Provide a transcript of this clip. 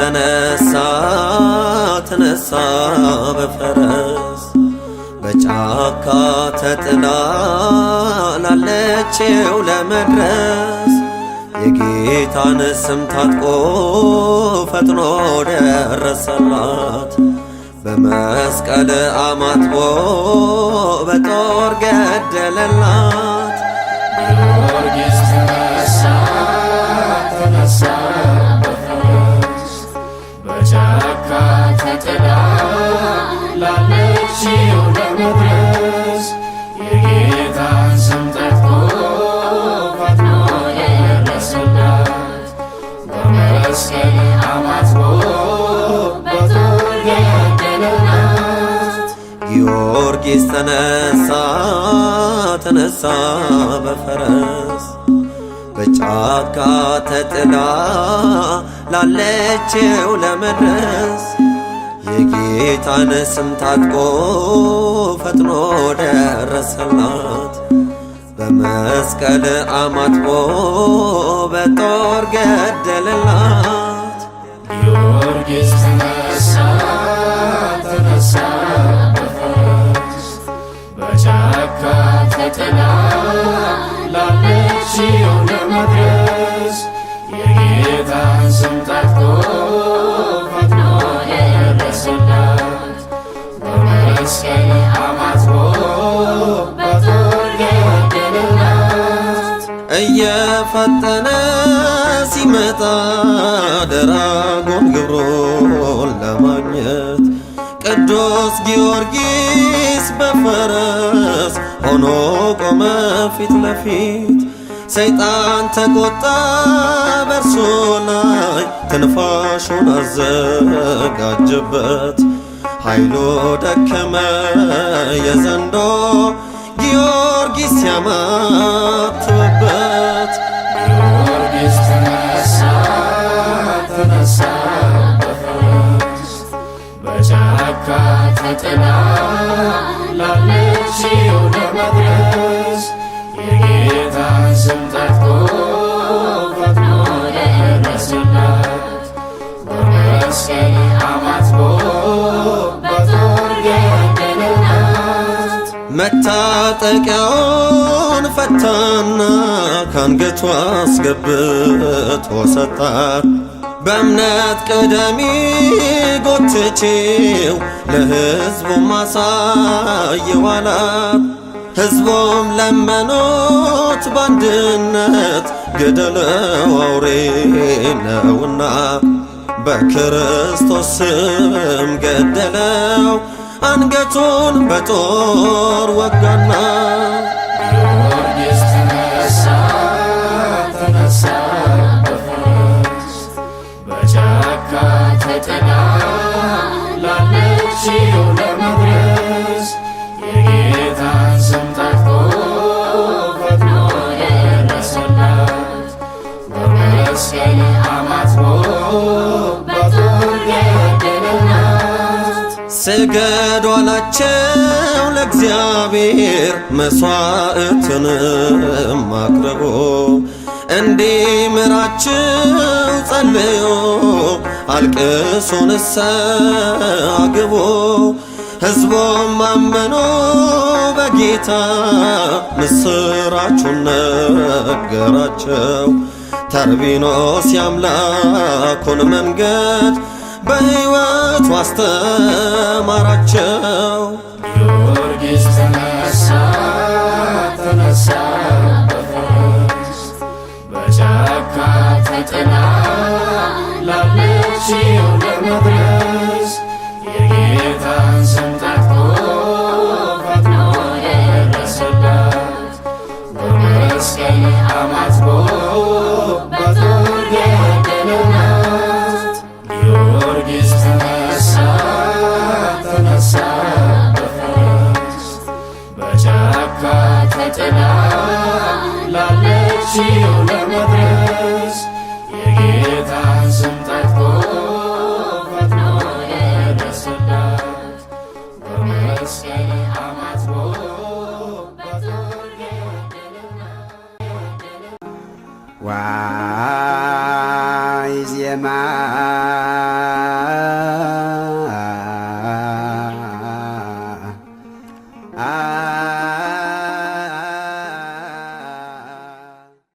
ተነሳ ተነሳ በፈረስ በጫካ ተጥላ ላለችው ለመድረስ የጌታን ስም ታጥቆ ፈጥኖ ደረሰላት። በመስቀል አማትቦ በጦር ገደለላት። ጊዮርጊስ ተነሳ ተነሳ በፈረስ በጫካ ተጥላ ላለችው ለመድረስ የጌታን ስም ጠርቶ ፈጥኖ ደረሰላት። በመስቀል አማትቦ በጦር ገደለላት። ጊዮርጊስ ተነሳ ተነሳ በፈረስ በጫካ ተጥላ ላለችው ለመድረስ የጌታን ስም ታጥቆ ፈጥኖ ደረሰላት። በመስቀል አማትቦ በጦር ገደለላት። ጊዮርጊስ ተነሳ ተነሳ በፈረስ በጫካ ተጥላ ላለችው ለመድረስ የጌታን ስም ጠርቶ ፈጥኖ ደረሰላት። በመስቀል አማትቦ በጦር ገደለላት። እየፈጠነ ሲመጣ ደራጎን ግብሩን ለማግኘት ቅዱስ ጊዮርጊስ በፈረስ ሆኖ ቆመ ፊት ለፊት። ሰይጣን ተቆጣ በርሱ ላይ ትንፋሹን አዘጋጀበት። ኃይሉ ደከመ የዘንዶ ጊዮርጊስ ሲያማትብበት። ጊዮርጊስ ተነሳ ተነሳ በፈረስ በጫካ ተጥላ ላለችው ለመድረስ የጌታን ስም ጠርቶ ፈጥኖ ደረሰላት። በመስቀል አማትቦ በጦር ገደለላት። መታጠቂያውን ፈታና ካንገቷ አስገብቶ ሰጣት። በእምነት ቅደሚ ጎትቼው ለሕዝቡ ማሳየው አላት። ሕዝቡም ለመኖት በአንድነት ገደለው አውሬ ነውና በክርስቶስ ስም ገደለው። አንገቱን በጦር ወጋና ጊዮርጊስ ተነሳ ተነሳ በፈረስ በጫካ ተጥላ ላለችው ለመድረስ የጌታን ስም ጠርቶ ፈጥኖ ደረሰላት። በመስቀል አማትቦ በጦር ገደለላት። ስገዱ አላቸው ለእግዚአብሔር መሥዋዕትንም አቅርቦ እንዲምራችሁ ጸልዮ አልቅሶ ንስሐ ግቡ። ሕዝቡም አመኑ በጌታ ምስራቹን ነገራቸው። ተርቢኖስ የአምላኩን መንገድ በሕይወቱ አስተማራቸው። ጊዮርጊስ ተነሳ ተነሳ በፈረስ በጫካ ተጥላ ላለችው ለመድረስ የጌታን ስም ጠርቶ ፈጥኖ ደረሰላት። በመስቀል አማትቦ በጦር ገደለላት። ጊዮርጊስ ተነሳ ተነሳ በፈረስ በጫካ ተጥላ ላለችው ለመድረስ የጌታን ስም ጠርቶ ፈጥኖ ደረሰላት። በመስቀል አማትቦ በጦር ገደለላት። ዋይ ዜማ